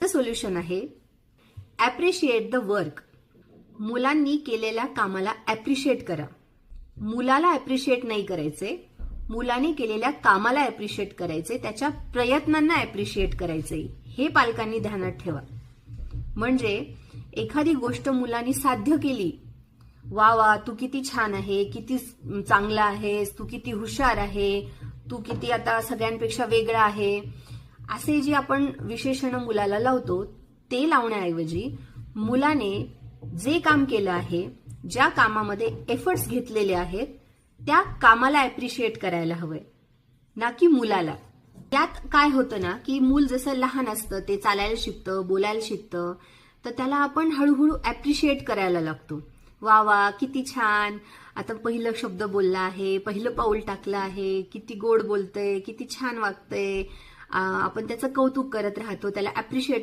Solution आहे appreciate the work. मुलांनी केलेल्या कामाला ॲप्रिशिएट करा. मुलाला ॲप्रिशिएट नाही करायचे, मुलाने केलेल्या कामाला ॲप्रिशिएट करायचे, त्याच्या प्रयत्नांना ॲप्रिशिएट करायचे. हे पालकांनी ध्यानात ठेवा. म्हणजे एखादी गोष्ट मुलांनी साध्य केली, वा वा तू किती छान आहे, किती चांगला आहेस, तू किती हुशार आहे, तू किती आता सगळ्यांपेक्षा वेगळा आहे, असे जे आपण विशेषण मुलाला लावतो ते लावण्याऐवजी मुलाने जे काम केलं आहे, ज्या कामामध्ये एफर्ट्स घेतलेले आहेत, त्या कामाला ॲप्रिशिएट करायला हवंय, ना की मुलाला. त्यात काय होतं ना की मूल जसं लहान असतं, ते चालायला शिकतं, बोलायला शिकतं, तर त्याला आपण हळूहळू ॲप्रिशिएट करायला लागतो. वा वा किती छान, आता पहिलं शब्द बोलला आहे, पहिलं पाऊल टाकलं आहे, किती गोड बोलतंय, किती छान वागतंय, आपण त्याचं कौतुक करत राहतो, त्याला ॲप्रिशिएट